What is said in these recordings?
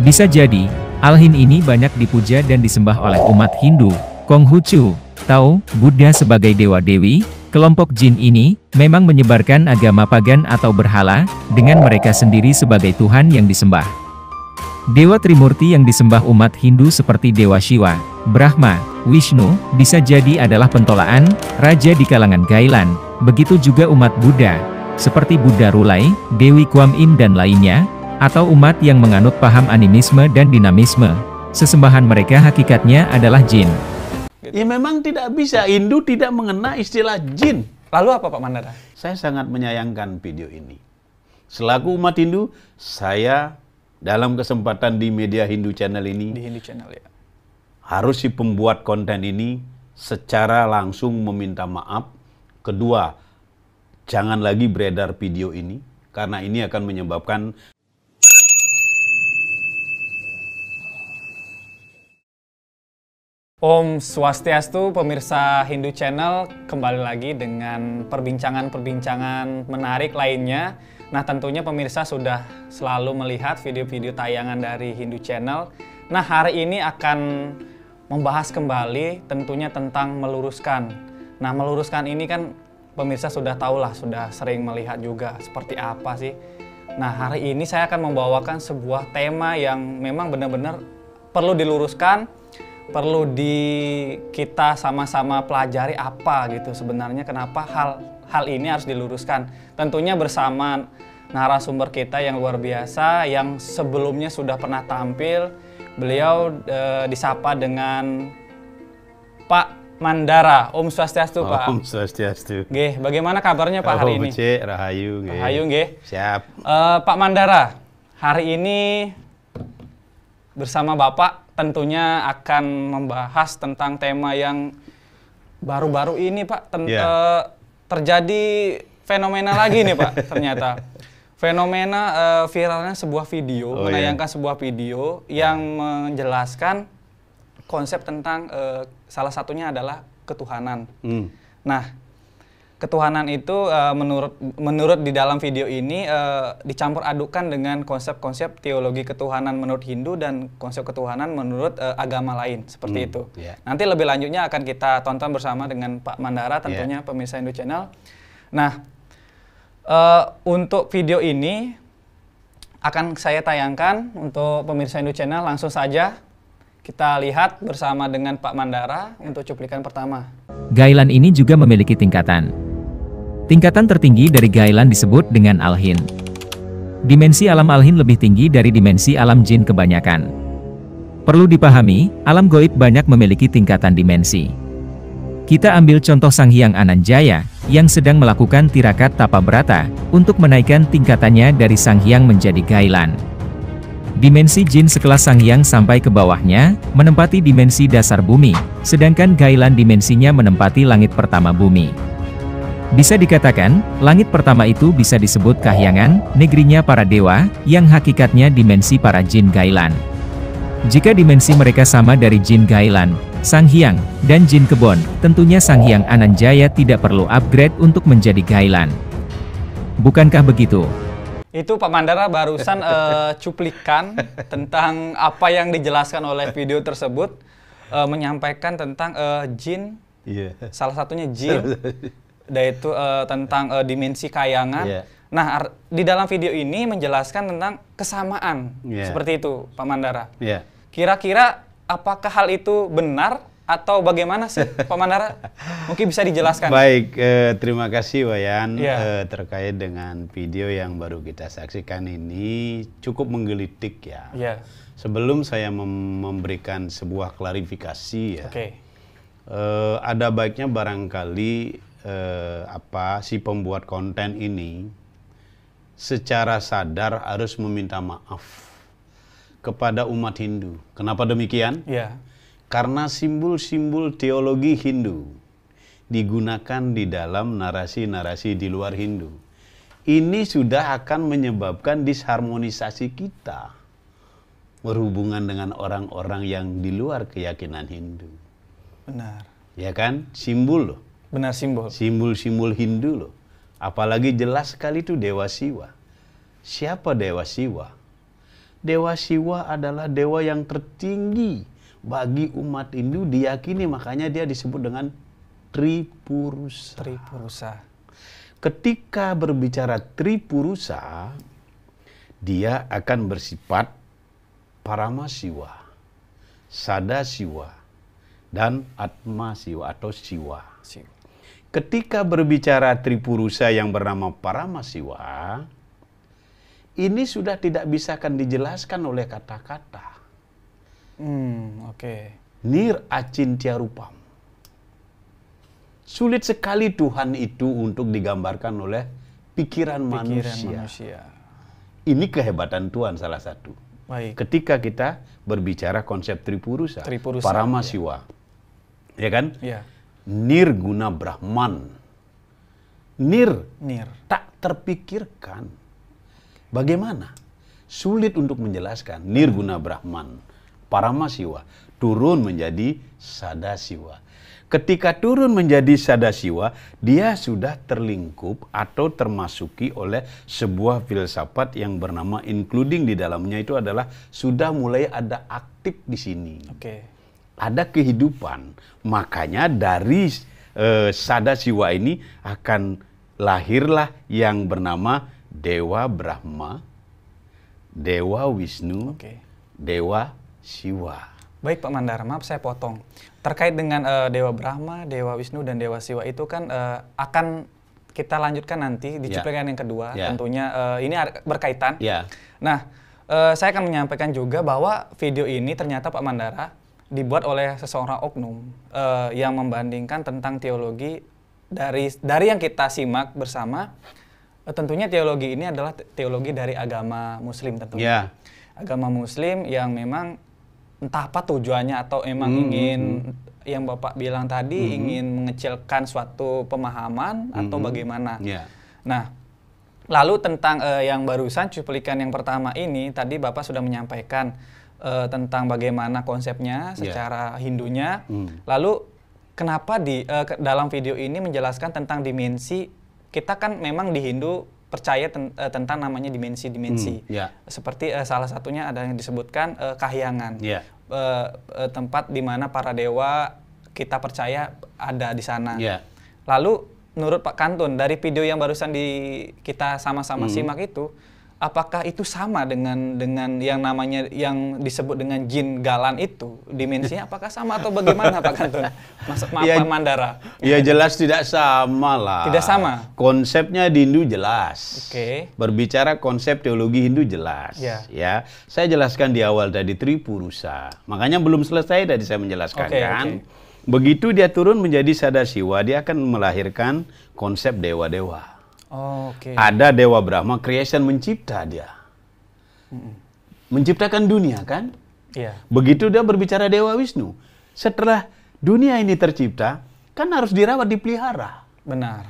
Bisa jadi, Alhin ini banyak dipuja dan disembah oleh umat Hindu. Konghucu, Tao, Buddha sebagai dewa-dewi, kelompok jin ini memang menyebarkan agama pagan atau berhala, dengan mereka sendiri sebagai Tuhan yang disembah. Dewa Trimurti yang disembah umat Hindu seperti Dewa Shiva, Brahma, Vishnu, bisa jadi adalah pentolaan, raja di kalangan Gailan. Begitu juga umat Buddha, seperti Buddha Rulai, Dewi Kuan Yin dan lainnya, atau umat yang menganut paham animisme dan dinamisme. Sesembahan mereka hakikatnya adalah jin. Ya memang tidak bisa, Hindu tidak mengenal istilah jin. Lalu apa Pak Mandara? Saya sangat menyayangkan video ini. Selaku umat Hindu, saya dalam kesempatan di media Hindu Channel ini, Di Hindu Channel ya. harus si pembuat konten ini secara langsung meminta maaf. Kedua, jangan lagi beredar video ini, karena ini akan menyebabkan Om Swastiastu, pemirsa Hindu Channel, kembali lagi dengan perbincangan-perbincangan menarik lainnya. Nah, tentunya pemirsa sudah selalu melihat video-video tayangan dari Hindu Channel. Nah, hari ini akan membahas kembali tentunya tentang meluruskan. Nah, meluruskan ini kan pemirsa sudah tahulah, sudah sering melihat juga seperti apa sih. Nah, hari ini saya akan membawakan sebuah tema yang memang benar-benar perlu diluruskan, perlu kita sama-sama pelajari apa gitu sebenarnya kenapa hal ini harus diluruskan. Tentunya bersama narasumber kita yang luar biasa yang sebelumnya sudah pernah tampil. Beliau disapa dengan Pak Mandara. Om Swastiastu, Pak. Om Swastiastu. Nggih, bagaimana kabarnya Pak hari ini? Rahayu, nggih. Rahayu nggih. Siap. Pak Mandara, hari ini bersama Bapak tentunya akan membahas tentang tema yang baru-baru ini Pak. Terjadi fenomena lagi nih Pak ternyata. Fenomena viralnya sebuah video, menayangkan sebuah video yang menjelaskan konsep tentang salah satunya adalah ketuhanan. Nah, ketuhanan itu menurut di dalam video ini dicampur adukan dengan konsep-konsep teologi ketuhanan menurut Hindu dan konsep ketuhanan menurut agama lain seperti itu. Nanti lebih lanjutnya akan kita tonton bersama dengan Pak Mandara tentunya pemirsa Hindu Channel. Nah, untuk video ini akan saya tayangkan untuk pemirsa Hindu Channel. Langsung saja kita lihat bersama dengan Pak Mandara untuk cuplikan pertama. Gailan ini juga memiliki tingkatan. Tingkatan tertinggi dari Gailan disebut dengan Alhin. Dimensi alam Alhin lebih tinggi dari dimensi alam jin kebanyakan. Perlu dipahami, alam goib banyak memiliki tingkatan dimensi. Kita ambil contoh Sang Hyang Ananjaya, yang sedang melakukan tirakat tapa brata, untuk menaikkan tingkatannya dari Sang Hyang menjadi Gailan. Dimensi jin sekelas Sang Hyang sampai ke bawahnya, menempati dimensi dasar bumi, sedangkan Gailan dimensinya menempati langit pertama bumi. Bisa dikatakan, langit pertama itu bisa disebut kahyangan, negerinya para dewa, yang hakikatnya dimensi para jin Gailan. Jika dimensi mereka sama dari jin Gailan, Sang Hyang, dan jin kebon, tentunya Sang Hyang Ananjaya tidak perlu upgrade untuk menjadi Gailan. Bukankah begitu? Itu Pak Mandara barusan cuplikan tentang apa yang dijelaskan oleh video tersebut, menyampaikan tentang jin, salah satunya jin, yaitu tentang dimensi kayangan. Nah, di dalam video ini menjelaskan tentang kesamaan, seperti itu Pak Mandara. Kira-kira apakah hal itu benar atau bagaimana sih Pak Mandara? Mungkin bisa dijelaskan. Baik, terima kasih Wayan. Terkait dengan video yang baru kita saksikan ini cukup menggelitik ya. Sebelum saya memberikan sebuah klarifikasi ya, ada baiknya barangkali si pembuat konten ini secara sadar harus meminta maaf kepada umat Hindu. Kenapa demikian? Karena simbol-simbol teologi Hindu digunakan di dalam narasi-narasi di luar Hindu. Ini sudah akan menyebabkan disharmonisasi kita berhubungan dengan orang-orang yang di luar keyakinan Hindu. Benar. Ya kan? Simbol loh. Benar, simbol. Simbol-simbol Hindu loh. Apalagi jelas sekali itu Dewa Siwa. Siapa Dewa Siwa? Dewa Siwa adalah dewa yang tertinggi bagi umat Hindu, diyakini makanya dia disebut dengan Tripurusa. Tripurusa. Ketika berbicara Tripurusa, dia akan bersifat Paramasiwa, Sadasiwa, dan Atmasiwa atau Siwa. Ketika berbicara Tripurusa yang bernama Paramasiwa, ini sudah tidak bisa akan dijelaskan oleh kata-kata. Nir Acintya Rupam. Sulit sekali Tuhan itu untuk digambarkan oleh pikiran manusia. Ini kehebatan Tuhan salah satu. Baik. Ketika kita berbicara konsep Tripurusa, Paramasiwa. Ya kan? Ya. Nirguna Brahman. Nir. Tak terpikirkan. Bagaimana? Sulit untuk menjelaskan. Nirguna Brahman. Paramasiwa. Turun menjadi Sadasiwa. Ketika turun menjadi Sadasiwa, dia sudah terlingkup atau termasuki oleh sebuah filsafat yang bernama including di dalamnya itu adalah sudah mulai ada aktif di sini. Ada kehidupan. Makanya dari Sadasiwa ini akan lahirlah yang bernama Dewa Brahma, Dewa Wisnu, Dewa Siwa. Baik Pak Mandara, maaf saya potong. Terkait dengan Dewa Brahma, Dewa Wisnu, dan Dewa Siwa itu kan akan kita lanjutkan nanti di cuplikan yang kedua. Tentunya ini berkaitan. Nah, saya akan menyampaikan juga bahwa video ini ternyata Pak Mandara dibuat oleh seseorang oknum yang membandingkan tentang teologi dari yang kita simak bersama. Tentunya teologi ini adalah teologi dari agama Muslim tentunya. Agama Muslim yang memang entah apa tujuannya atau emang ingin yang Bapak bilang tadi ingin mengecilkan suatu pemahaman atau bagaimana. Nah, lalu tentang yang barusan cuplikan yang pertama ini tadi Bapak sudah menyampaikan tentang bagaimana konsepnya secara Hindunya. Lalu kenapa di dalam video ini menjelaskan tentang dimensi? Kita kan memang di Hindu percaya tentang namanya dimensi-dimensi. Seperti salah satunya ada yang disebutkan kahyangan. Tempat di mana para dewa kita percaya ada di sana. Lalu menurut Pak Kantun dari video yang barusan kita sama-sama simak itu, apakah itu sama dengan yang namanya yang disebut dengan jin galan itu? Dimensinya apakah sama atau bagaimana Pak Kantun? Maaf Pak Mandara. Ya jelas tidak sama lah. Tidak sama. Konsepnya di Hindu jelas. Berbicara konsep teologi Hindu jelas. Ya, saya jelaskan di awal tadi Tripurusa. Makanya belum selesai tadi saya menjelaskan kan. Begitu dia turun menjadi Sadasiwa, dia akan melahirkan konsep dewa-dewa. Ada Dewa Brahma, creation, mencipta dia. Menciptakan dunia kan? Begitu dia berbicara Dewa Wisnu. Setelah dunia ini tercipta, kan harus dirawat, dipelihara. Benar.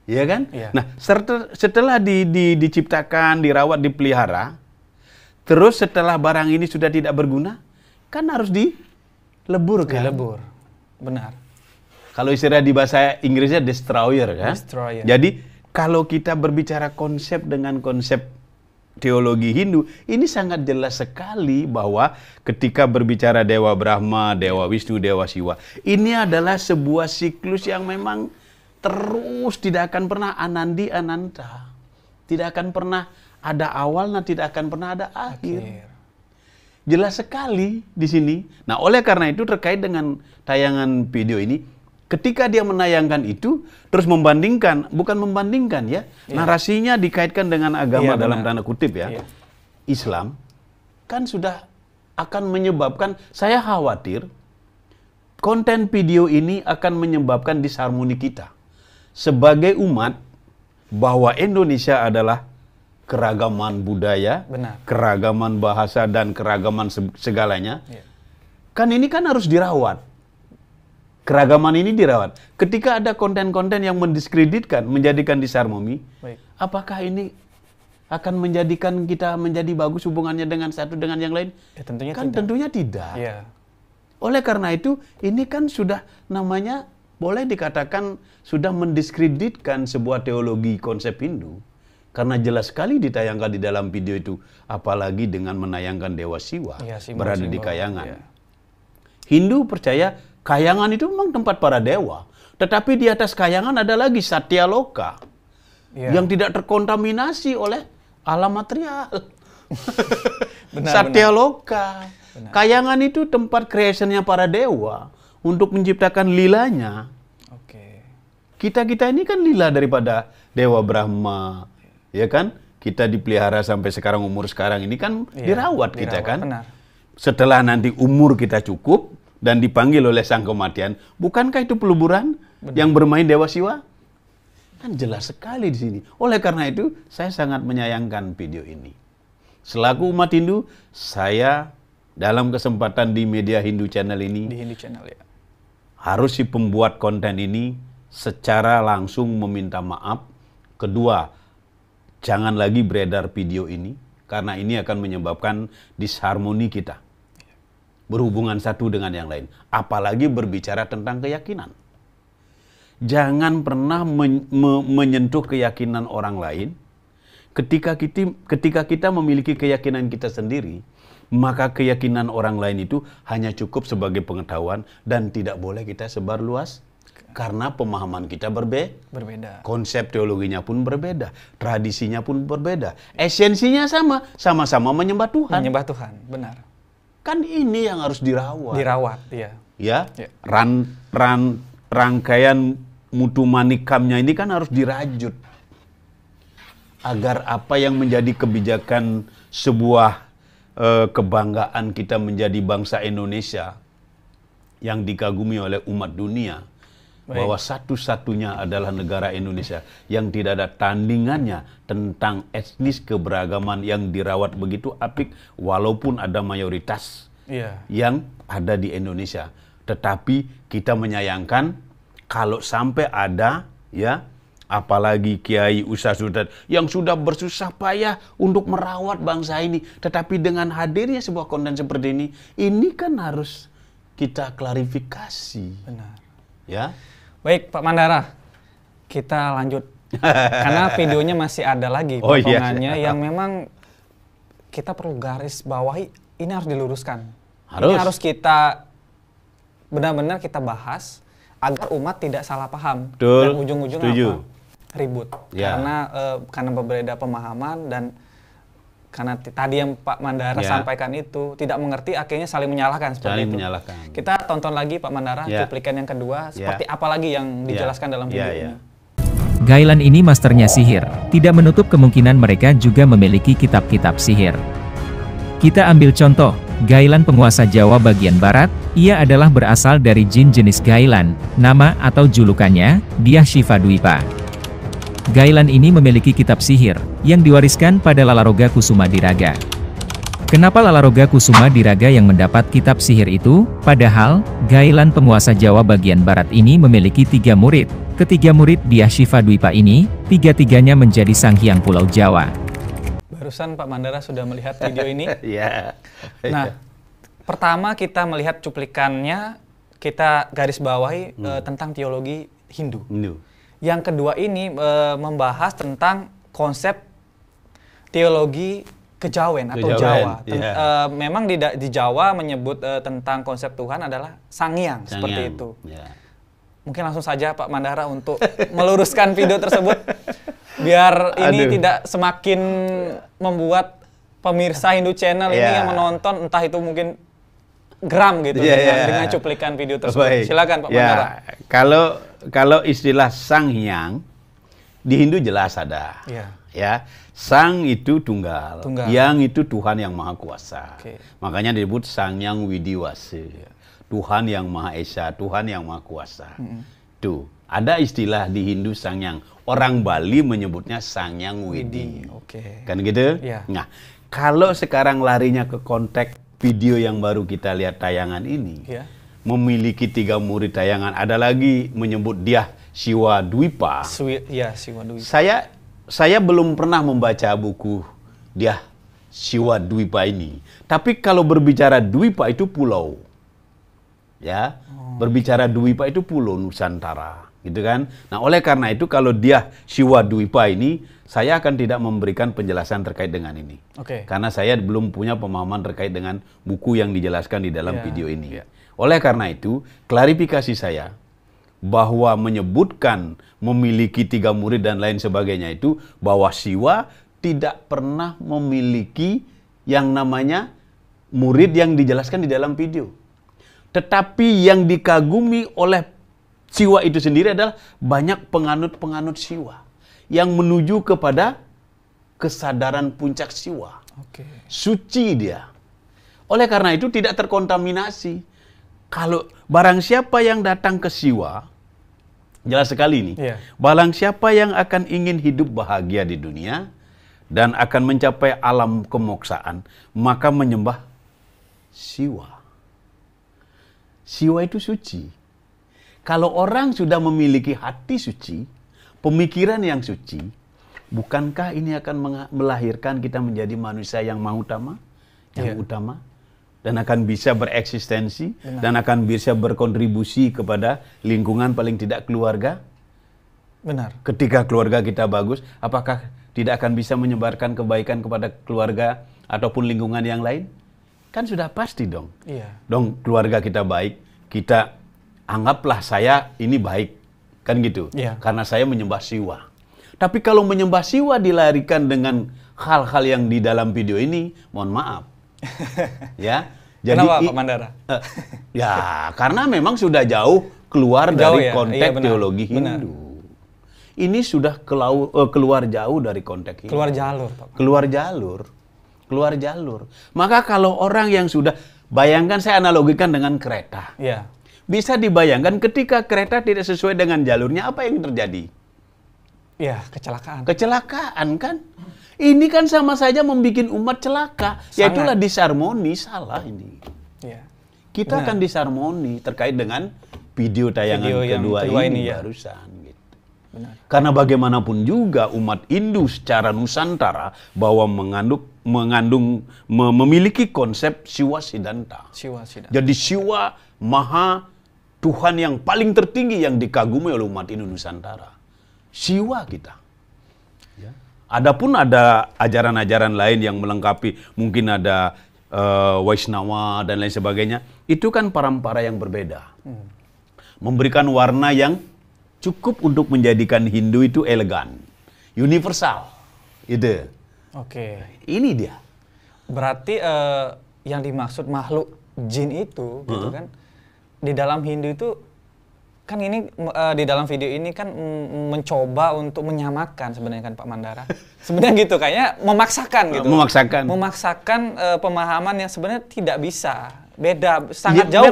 Iya kan? Nah, setelah diciptakan, dirawat, dipelihara, terus setelah barang ini sudah tidak berguna, kan harus dilebur kan? Dilebur. Benar. Kalau istilah di bahasa Inggrisnya destroyer kan? Destroyer. Jadi kalau kita berbicara konsep dengan konsep teologi Hindu, ini sangat jelas sekali bahwa ketika berbicara Dewa Brahma, Dewa Wisnu, Dewa Siwa, ini adalah sebuah siklus yang memang terus tidak akan pernah anandi ananta. Tidak akan pernah ada awal, tidak akan pernah ada akhir. Jelas sekali di sini. Nah, oleh karena itu terkait dengan tayangan video ini, ketika dia menayangkan itu, terus membandingkan, bukan membandingkan ya, narasinya dikaitkan dengan agama dalam tanda kutip ya, Islam, kan sudah akan menyebabkan, saya khawatir, konten video ini akan menyebabkan disharmoni kita. Sebagai umat, bahwa Indonesia adalah keragaman budaya, keragaman bahasa, dan keragaman segalanya, kan ini kan harus dirawat. Keragaman ini dirawat. Ketika ada konten-konten yang mendiskreditkan, menjadikan disharmoni, apakah ini akan menjadikan kita menjadi bagus hubungannya dengan satu dengan yang lain? Tentunya kan tidak. Tentunya tidak. Oleh karena itu, ini kan sudah namanya, boleh dikatakan sudah mendiskreditkan sebuah teologi konsep Hindu. Karena jelas sekali ditayangkan di dalam video itu, apalagi dengan menayangkan Dewa Siwa berada di Kayangan. Ya. Hindu percaya Kayangan itu memang tempat para dewa, tetapi di atas Kayangan ada lagi Satya Loka yang tidak terkontaminasi oleh alam material. Satya Loka. Kayangan itu tempat creationnya para dewa untuk menciptakan lilanya. Kita ini kan lila daripada Dewa Brahma, ya kan? Kita dipelihara sampai sekarang, umur sekarang ini kan dirawat kita kan. Benar. Setelah nanti umur kita cukup dan dipanggil oleh sang kematian, bukankah itu peluburan yang bermain Dewa Siwa? Kan jelas sekali di sini. Oleh karena itu, saya sangat menyayangkan video ini. Selaku umat Hindu, saya dalam kesempatan di media Hindu Channel ini, di Hindu Channel ya, harus si pembuat konten ini secara langsung meminta maaf. Kedua, jangan lagi beredar video ini, karena ini akan menyebabkan disharmoni kita. Berhubungan satu dengan yang lain. Apalagi berbicara tentang keyakinan. Jangan pernah menyentuh keyakinan orang lain. Ketika kita memiliki keyakinan kita sendiri, maka keyakinan orang lain itu hanya cukup sebagai pengetahuan dan tidak boleh kita sebar luas. Karena pemahaman kita berbeda. Konsep teologinya pun berbeda. Tradisinya pun berbeda. Esensinya sama-sama menyembah Tuhan. Menyembah Tuhan, benar. Kan ini yang harus dirawat. Dirawat, iya. Ya, rangkaian mutu manikamnya ini kan harus dirajut. Agar apa yang menjadi kebijakan sebuah kebanggaan kita menjadi bangsa Indonesia yang dikagumi oleh umat dunia. Bahwa satu-satunya adalah negara Indonesia yang tidak ada tandingannya tentang etnis keberagaman yang dirawat begitu apik, walaupun ada mayoritas yang ada di Indonesia. Tetapi kita menyayangkan kalau sampai ada, ya, apalagi Kiai Ustadz yang sudah bersusah payah untuk merawat bangsa ini, tetapi dengan hadirnya sebuah konten seperti ini kan harus kita klarifikasi. Benar. Ya. Baik, Pak Mandara, kita lanjut. Karena videonya masih ada lagi potongannya yang memang kita perlu garis bawahi, ini harus diluruskan. Ini harus kita benar-benar kita bahas agar umat tidak salah paham. Betul. Dan ujung-ujungnya apa? Ribut. Karena berbeda pemahaman dan karena tadi yang Pak Mandara sampaikan itu tidak mengerti, akhirnya saling menyalahkan seperti itu. Kita tonton lagi Pak Mandara cuplikan yang kedua, seperti apa lagi yang dijelaskan dalam video ini. Gailan ini masternya sihir, tidak menutup kemungkinan mereka juga memiliki kitab-kitab sihir. Kita ambil contoh, Gailan penguasa Jawa bagian barat, ia adalah berasal dari jin jenis Gailan, nama atau julukannya, Dyah Shiva Dwipa. Gailan ini memiliki kitab sihir, yang diwariskan pada Lalaroga Kusuma Diraga. Kenapa Lalaroga Kusuma Diraga yang mendapat kitab sihir itu? Padahal, Gailan penguasa Jawa bagian barat ini memiliki 3 murid. Ketiga murid Dyah Shiva Dwipa ini, tiga-tiganya menjadi Sang Hyang Pulau Jawa. Barusan Pak Mandara sudah melihat video ini. Nah, pertama kita melihat cuplikannya, kita garis bawahi tentang teologi Hindu. Yang kedua ini membahas tentang konsep teologi kejawen atau Jawa. Memang di Jawa menyebut tentang konsep Tuhan adalah Sang Hyang, seperti itu. Mungkin langsung saja Pak Mandara untuk meluruskan video tersebut, biar ini tidak semakin membuat pemirsa Hindu Channel ini yang menonton, entah itu mungkin geram gitu dengan cuplikan video tersebut. Silakan Pak Mandara. Kalau istilah Sang Hyang di Hindu jelas ada. Ya, Sang itu tunggal. Yang itu Tuhan yang Maha Kuasa. Makanya disebut Sang Hyang Widiwasa. Tuhan yang Maha Esa, Tuhan yang Maha Kuasa. Tuh, ada istilah di Hindu Sang Hyang. Orang Bali menyebutnya Sang Hyang Widi. Kan gitu? Nah, kalau sekarang larinya ke konteks video yang baru kita lihat tayangan ini, memiliki 3 murid tayangan, ada lagi menyebut Dyah Shiva Dwipa. Saya belum pernah membaca buku Dyah Shiva Dwipa ini. Tapi kalau berbicara Dwipa itu pulau. Berbicara Dwipa itu pulau Nusantara. gitu kan? Nah, oleh karena itu kalau dia Siwa Dwipa ini, saya akan tidak memberikan penjelasan terkait dengan ini. Karena saya belum punya pemahaman terkait dengan buku yang dijelaskan di dalam video ini. Oleh karena itu, klarifikasi saya bahwa menyebutkan memiliki 3 murid dan lain sebagainya itu, bahwa Siwa tidak pernah memiliki yang namanya murid yang dijelaskan di dalam video. Tetapi yang dikagumi oleh Siwa itu sendiri adalah banyak penganut-penganut Siwa yang menuju kepada kesadaran puncak Siwa. Suci dia. Oleh karena itu tidak terkontaminasi. Kalau barang siapa yang datang ke Siwa, jelas sekali ini, barang siapa yang akan ingin hidup bahagia di dunia dan akan mencapai alam kemoksaan, maka menyembah Siwa. Siwa itu suci. Kalau orang sudah memiliki hati suci, pemikiran yang suci, bukankah ini akan melahirkan kita menjadi manusia yang utama, utama, dan akan bisa bereksistensi, dan akan bisa berkontribusi kepada lingkungan, paling tidak keluarga? Benar. Ketika keluarga kita bagus, apakah tidak akan bisa menyebarkan kebaikan kepada keluarga ataupun lingkungan yang lain? Kan sudah pasti dong. Dong keluarga kita baik, kita anggaplah saya ini baik, kan gitu. Karena saya menyembah Siwa. Tapi kalau menyembah Siwa dilarikan dengan hal-hal yang di dalam video ini, mohon maaf. Ya. Jadi, kenapa Pak Mandara? Ya, karena memang sudah jauh keluar dari konteks teologi Hindu. Ini sudah keluar jauh dari konteks Hindu. Keluar jalur, Pak. Keluar jalur. Maka kalau orang yang sudah, bayangkan saya analogikan dengan kereta. Bisa dibayangkan ketika kereta tidak sesuai dengan jalurnya, apa yang terjadi? Kecelakaan. Kecelakaan kan? Ini kan sama saja membuat umat celaka. Yaitulah disharmoni, salah ini. Kita akan disharmoni terkait dengan video tayangan kedua ini barusan. Gitu. Karena bagaimanapun juga umat Hindu secara Nusantara bahwa memiliki konsep Siwa Siddhanta. Jadi Siwa Maha Tuhan yang paling tertinggi yang dikagumi oleh umat Hindu Nusantara. Siwa kita. Adapun ada ajaran-ajaran lain yang melengkapi, mungkin ada Vaishnava dan lain sebagainya. Itu kan parampara yang berbeda. Memberikan warna yang cukup untuk menjadikan Hindu itu elegan, universal. Itu. Ini dia. Berarti yang dimaksud makhluk jin itu, gitu kan? Di dalam Hindu itu kan ini di dalam video ini kan mencoba untuk menyamakan sebenarnya kan Pak Mandara. Sebenarnya gitu, kayaknya memaksakan gitu. Memaksakan pemahaman yang sebenarnya tidak bisa. Beda, sangat jauh.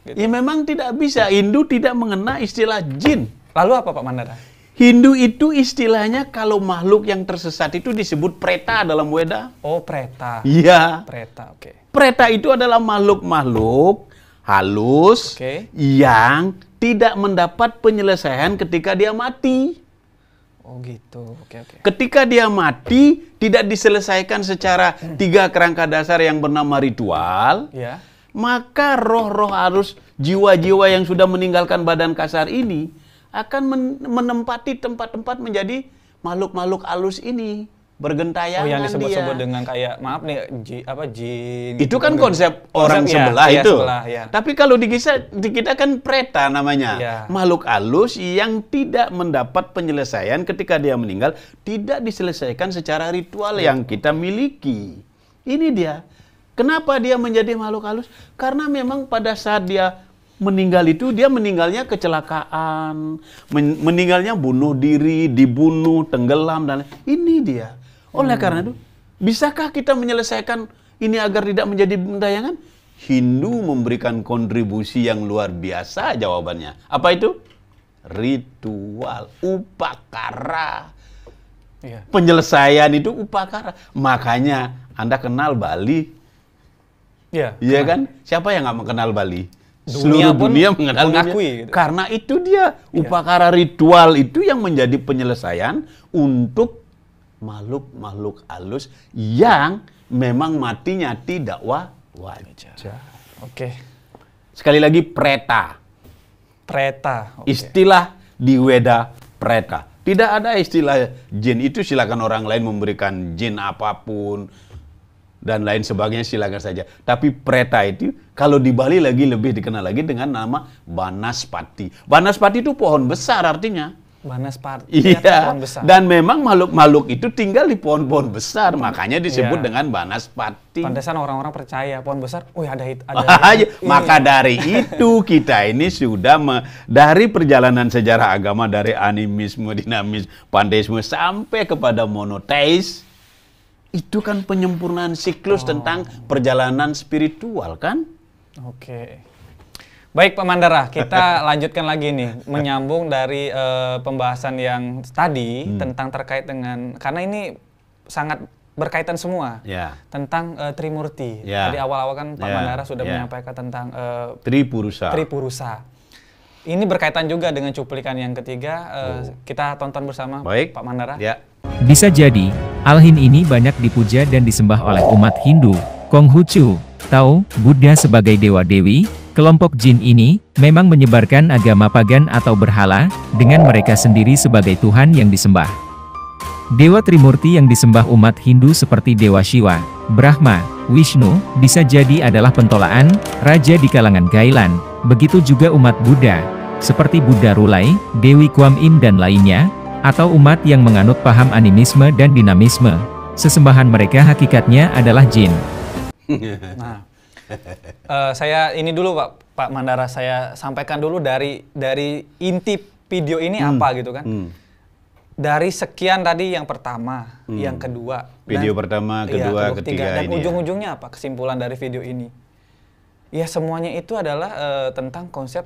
Memang tidak bisa. Hindu tidak mengenal istilah jin. Lalu apa Pak Mandara? Hindu itu istilahnya kalau makhluk yang tersesat itu disebut preta dalam Weda. Oh, preta. Iya. Preta, Preta itu adalah makhluk-makhluk halus yang tidak mendapat penyelesaian ketika dia mati. Oh gitu, Ketika dia mati, tidak diselesaikan secara 3 kerangka dasar yang bernama ritual, maka roh-roh halus, jiwa-jiwa yang sudah meninggalkan badan kasar ini, akan menempati tempat-tempat menjadi makhluk-makhluk halus ini. Bergentayangan yang disebut-sebut dengan kayak, maaf nih, jin. Itu kan konsep orang sebelah itu. Tapi kalau di kita kan preta namanya. Makhluk halus yang tidak mendapat penyelesaian ketika dia meninggal, tidak diselesaikan secara ritual yang kita miliki. Ini dia. Kenapa dia menjadi makhluk halus? Karena memang pada saat dia meninggal itu, dia meninggalnya kecelakaan, meninggalnya bunuh diri, dibunuh, tenggelam, dan ini dia. Oleh karena itu, bisakah kita menyelesaikan ini agar tidak menjadi gentayangan? Hindu memberikan kontribusi yang luar biasa jawabannya. Apa itu? Ritual, upakara. Penyelesaian itu upakara. Makanya Anda kenal Bali. Iya kan? Siapa yang nggak mengenal Bali? Seluruh dunia mengenal mengakui. Gitu. Karena itu dia, upakara ritual itu yang menjadi penyelesaian untuk makhluk-makhluk halus yang memang matinya tidak wajar. Sekali lagi preta. Preta. Istilah di Weda Preta. Tidak ada istilah jin itu, silakan orang lain memberikan jin apapun dan lain sebagainya, silakan saja. Tapi Preta itu kalau di Bali lagi lebih dikenal lagi dengan nama Banaspati. Banaspati itu pohon besar artinya. Banaspati, iya, pohon besar. Dan memang makhluk-makhluk itu tinggal di pohon-pohon besar, makanya disebut dengan Banaspati. Pantesan orang-orang percaya pohon besar, maka dari itu kita ini sudah dari perjalanan sejarah agama, dari animisme, dinamisme, panteisme sampai kepada monoteis, itu kan penyempurnaan siklus tentang perjalanan spiritual kan? Oke. Baik Pak Mandara, kita lanjutkan lagi nih, menyambung dari pembahasan yang tadi tentang terkait dengan, karena ini sangat berkaitan semua tentang Trimurti. Tadi awal-awal kan Pak Mandara sudah menyampaikan tentang Tripurusa. Ini berkaitan juga dengan cuplikan yang ketiga, kita tonton bersama. Baik. Pak Mandara. Bisa jadi, Alhin ini banyak dipuja dan disembah oleh umat Hindu, Konghucu, Tao, Buddha sebagai dewa-dewi. Kelompok jin ini memang menyebarkan agama pagan atau berhala, dengan mereka sendiri sebagai Tuhan yang disembah. Dewa Trimurti yang disembah umat Hindu seperti Dewa Shiva, Brahma, Vishnu, bisa jadi adalah pentolaan, raja di kalangan Gailan. Begitu juga umat Buddha, seperti Buddha Rulai, Dewi Kuan Yin dan lainnya, atau umat yang menganut paham animisme dan dinamisme. Sesembahan mereka hakikatnya adalah jin. Nah, saya ini dulu Pak Mandara, saya sampaikan dulu dari inti video ini apa gitu kan. Dari sekian tadi yang pertama, yang kedua. Video pertama, kedua, ketiga dan ini. ujung-ujungnya apa kesimpulan dari video ini? Ya semuanya itu adalah tentang konsep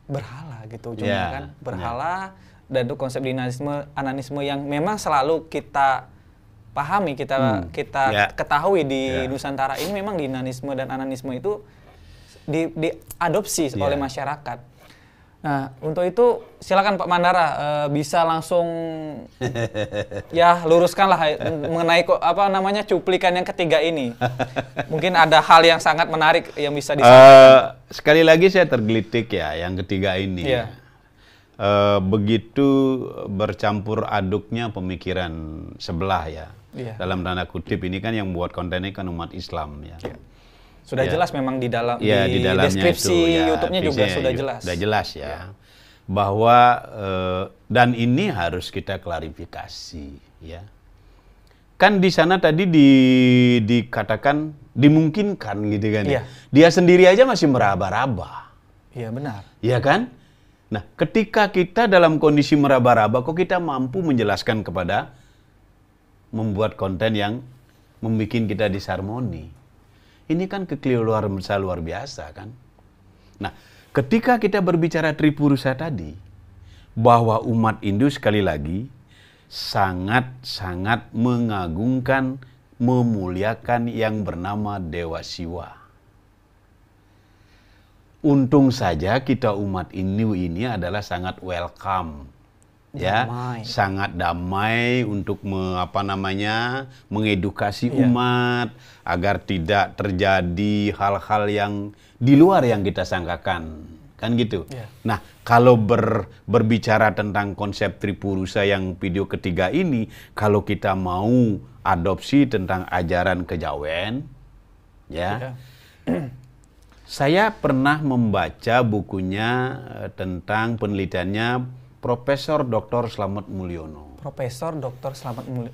berhala gitu ujungnya kan. Berhala dan itu konsep dinamisme, ananisme yang memang selalu kita pahami, kita ketahui di Nusantara ini memang dinanisme dan ananisme itu diadopsi oleh masyarakat. Nah, untuk itu silakan Pak Mandara bisa langsung luruskanlah mengenai cuplikan yang ketiga ini. Mungkin ada hal yang sangat menarik yang bisa disampaikan. Sekali lagi saya tergelitik yang ketiga ini. Begitu bercampur aduknya pemikiran sebelah dalam tanda kutip ini kan yang buat konten ini kan umat Islam Sudah jelas memang di dalam di deskripsi YouTube-nya juga sudah jelas. Sudah jelas bahwa dan ini harus kita klarifikasi Kan di sana tadi dikatakan dimungkinkan gitu kan Dia sendiri aja masih meraba-raba. Iya benar. Iya kan? Nah, ketika kita dalam kondisi meraba-raba, kok kita mampu menjelaskan kepada membuat konten yang membuat kita disharmoni. Ini kan kekeliruan luar biasa kan. Nah, ketika kita berbicara Tripurusa tadi, bahwa umat Hindu sekali lagi sangat-sangat mengagungkan, memuliakan yang bernama Dewa Shiva. Untung saja kita umat Hindu ini adalah sangat welcome, sangat damai untuk mengedukasi umat agar tidak terjadi hal-hal yang di luar yang kita sangkakan, kan gitu. Nah, kalau berbicara tentang konsep Tripurusa yang video ketiga ini, kalau kita mau adopsi tentang ajaran kejawen, saya pernah membaca bukunya tentang penelitiannya Profesor Dr. Slamet Mulyono. Profesor Dr. Slamet Mulyono.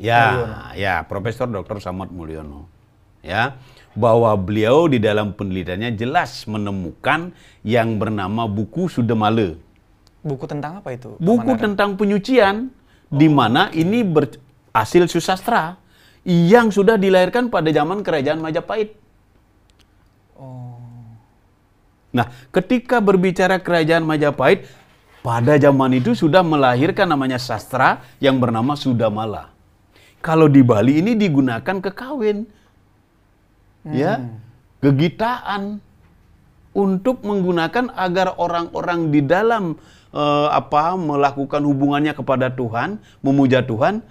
Profesor Dr. Slamet Mulyono. Bahwa beliau di dalam penelitiannya jelas menemukan yang bernama buku Sudamala. Buku tentang apa itu? Buku tentang penyucian, di mana ini hasil susastra yang sudah dilahirkan pada zaman Kerajaan Majapahit. Nah, ketika berbicara Kerajaan Majapahit, pada zaman itu sudah melahirkan namanya sastra yang bernama Sudamala. Kalau di Bali ini digunakan kekawin, kegitaan untuk menggunakan agar orang-orang di dalam melakukan hubungannya kepada Tuhan, memuja Tuhan,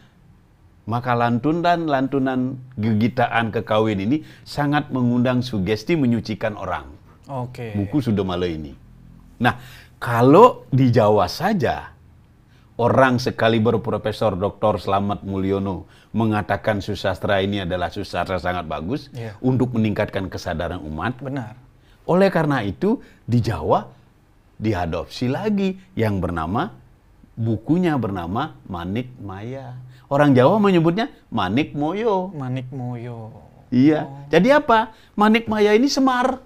maka lantunan gegitaan kekawin ini sangat mengundang sugesti menyucikan orang. Buku Sudamala ini. Nah, kalau di Jawa saja, orang sekaliber Profesor Dr. Slamet Mulyono mengatakan susastra ini adalah susastra sangat bagus untuk meningkatkan kesadaran umat. Benar. Oleh karena itu, di Jawa diadopsi lagi yang bukunya bernama Manik Maya. Orang Jawa menyebutnya Manik Moyo. Manik Moyo. Iya. Jadi apa? Manik Maya ini Semar.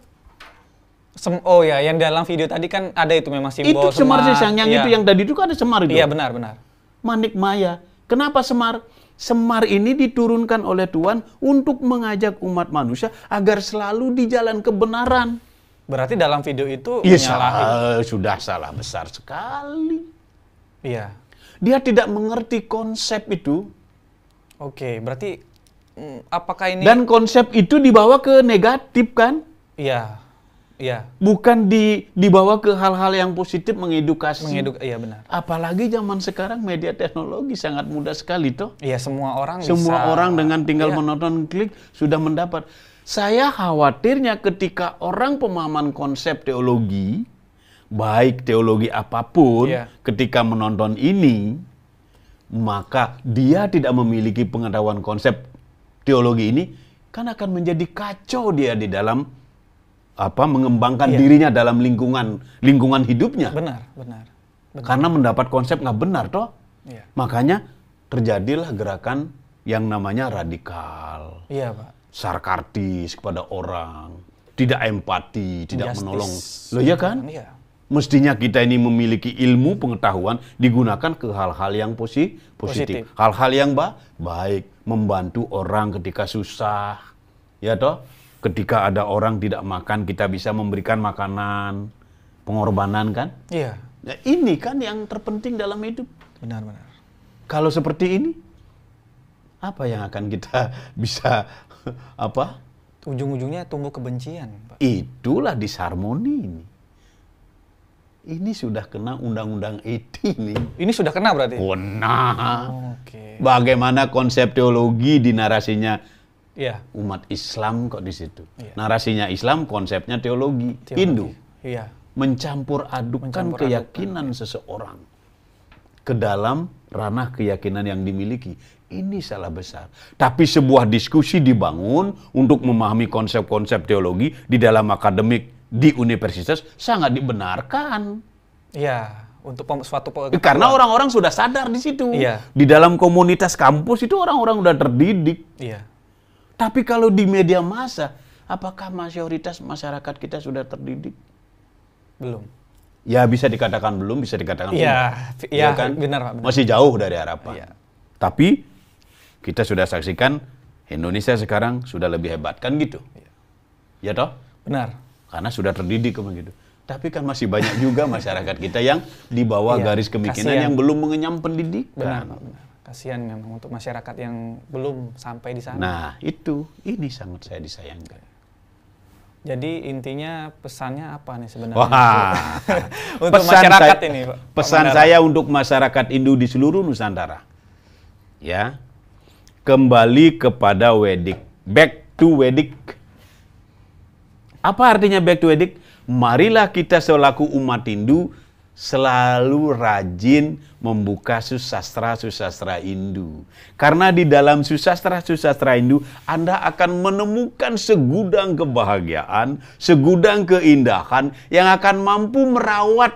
Oh ya, yang dalam video tadi kan ada itu memang simbol itu Semar sih, itu yang tadi itu kan ada Semar itu. Iya, benar. Manik Maya. Kenapa Semar? Semar ini diturunkan oleh Tuhan untuk mengajak umat manusia agar selalu di jalan kebenaran. Berarti dalam video itu sudah salah besar sekali. Iya. Dia tidak mengerti konsep itu. Oke, berarti apakah ini... Dan konsep itu dibawa ke negatif kan? Iya. Iya. Bukan dibawa ke hal-hal yang positif, mengedukasi. Iya, benar. Apalagi zaman sekarang media teknologi sangat mudah sekali toh. Iya, semua orang dengan tinggal menonton, klik sudah mendapat. Saya khawatirnya ketika orang pemahaman konsep teologi, baik teologi apapun, ketika menonton ini, maka dia tidak memiliki pengetahuan konsep teologi ini, kan akan menjadi kacau dia di dalam mengembangkan dirinya dalam lingkungan hidupnya. Benar. Karena mendapat konsep nggak benar toh. Iya. Makanya terjadilah gerakan yang namanya radikal. Iya, Pak. Sarkastis kepada orang, tidak empati, tidak menolong. Loh ya kan? Iya. Mestinya kita ini memiliki ilmu pengetahuan digunakan ke hal-hal yang positif. Hal-hal yang baik, membantu orang ketika susah. Ya toh? Ketika ada orang tidak makan, kita bisa memberikan makanan, pengorbanan kan? Iya. Nah, ini kan yang terpenting dalam hidup. Benar. Kalau seperti ini, apa yang akan kita bisa Ujung-ujungnya tumbuh kebencian, Pak. Itulah disharmoni ini. Ini sudah kena undang-undang ITE nih. Ini sudah kena berarti? Kena. Oke. Bagaimana konsep teologi di narasinya? Iya. Umat Islam kok di situ. Iya. Narasinya Islam, konsepnya teologi. Hindu. Iya. Mencampur adukan keyakinan seseorang ke dalam ranah keyakinan yang dimiliki. Ini salah besar. Tapi sebuah diskusi dibangun untuk memahami konsep-konsep teologi di dalam akademik di universitas sangat dibenarkan. Iya. Untuk suatu karena orang-orang sudah sadar di situ. Iya. Di dalam komunitas kampus itu orang-orang udah terdidik. Iya. Tapi kalau di media massa, apakah mayoritas masyarakat kita sudah terdidik? Belum. Ya bisa dikatakan belum, bisa dikatakan iya kan? Benar, Pak. Benar. Masih jauh dari harapan. Iya. Tapi kita sudah saksikan Indonesia sekarang sudah lebih hebat kan gitu. Iya. Ya toh? Benar. Karena sudah terdidik begitu. Tapi kan masih banyak juga masyarakat kita yang di bawah garis kemiskinan yang belum mengenyam pendidikan. Benar, Pak. Benar. Kasihan memang untuk masyarakat yang belum sampai di sana. Nah, ini sangat saya disayangkan. Jadi intinya pesannya apa nih sebenarnya? Wah, untuk masyarakat ini, Pak. Pesan saya untuk masyarakat Hindu di seluruh Nusantara. Ya. Kembali kepada Vedic. Back to Vedic. Apa artinya back to Vedic? Marilah kita selaku umat Hindu selalu rajin membuka susastra Hindu. Karena di dalam susastra Hindu, Anda akan menemukan segudang kebahagiaan, segudang keindahan yang akan mampu merawat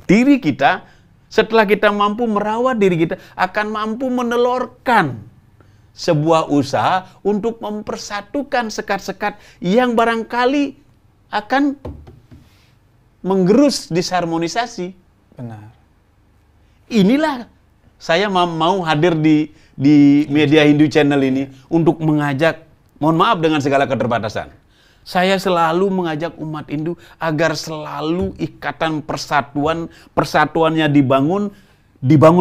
diri kita. Setelah kita mampu merawat diri kita, akan mampu menelurkan sebuah usaha untuk mempersatukan sekat-sekat yang barangkali akan menggerus disharmonisasi. Benar. Inilah saya mau hadir di media Hindu Channel ini untuk mengajak, mohon maaf dengan segala keterbatasan, saya selalu mengajak umat Hindu agar selalu ikatan persatuannya dibangun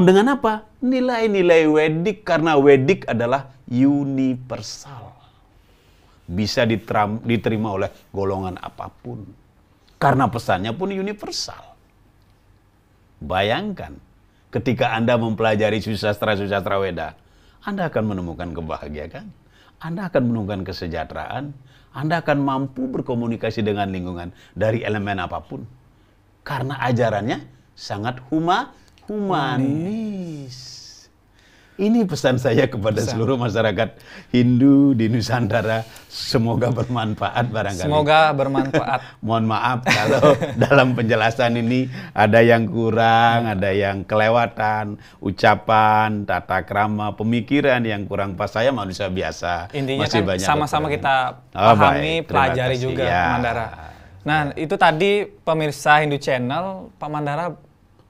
dengan apa? Nilai-nilai Vedic, karena Vedic adalah universal. Bisa diterima oleh golongan apapun. Karena pesannya pun universal. Bayangkan, ketika Anda mempelajari susastra Weda, Anda akan menemukan kebahagiaan, Anda akan menemukan kesejahteraan, Anda akan mampu berkomunikasi dengan lingkungan dari elemen apapun. karena ajarannya sangat humanis. Ini pesan saya kepada seluruh masyarakat Hindu di Nusantara. Semoga bermanfaat barangkali. Semoga bermanfaat. Mohon maaf kalau dalam penjelasan ini ada yang kurang, ada yang kelewatan, ucapan, tata krama, pemikiran yang kurang pas. Saya manusia biasa. Intinya masih kan banyak sama-sama kita pahami, pelajari juga, ya. Pak Mandara. Nah, itu tadi pemirsa Hindu Channel, Pak Mandara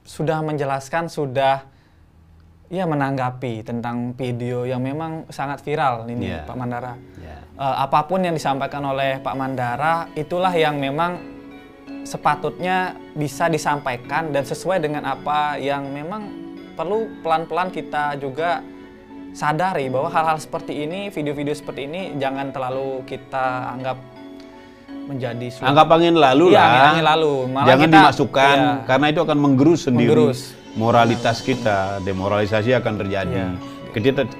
sudah menjelaskan, sudah menanggapi tentang video yang memang sangat viral ini, Pak Mandara. Apapun yang disampaikan oleh Pak Mandara, itulah yang memang sepatutnya bisa disampaikan dan sesuai dengan apa yang memang perlu pelan-pelan kita juga sadari bahwa hal-hal seperti ini, video-video seperti ini jangan terlalu kita anggap menjadi anggap angin lalu lah. Angin lalu. Malah jangan kita, dimasukkan karena itu akan menggerus sendiri. Moralitas kita, demoralisasi akan terjadi.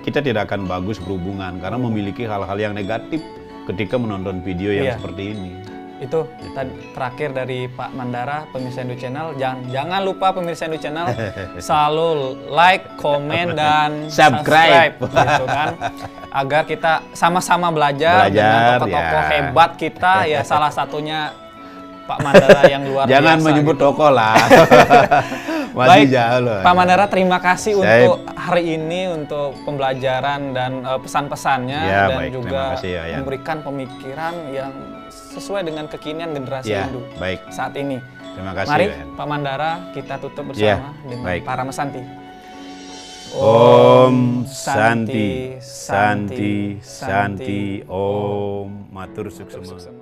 Kita tidak akan bagus berhubungan karena memiliki hal-hal yang negatif ketika menonton video yang seperti ini. Itu tadi terakhir dari Pak Mandara, pemirsa Hindu Channel. Jangan lupa pemirsa Hindu Channel selalu like, komen, dan subscribe gitu kan. Agar kita sama-sama belajar dengan tokoh-tokoh hebat kita, ya salah satunya Pak Mandara yang luar biasa. Jangan menyebut gitu. Tokoh lah. Masih jauh loh. Pak Mandara, terima kasih untuk hari ini, untuk pembelajaran dan pesan-pesannya, dan juga memberikan pemikiran yang sesuai dengan kekinian generasi Hindu saat ini. Terima kasih. Mari Pak Mandara, kita tutup bersama dengan para mesanti. Om Santi, Santi, Santi, Om Matur Suksema.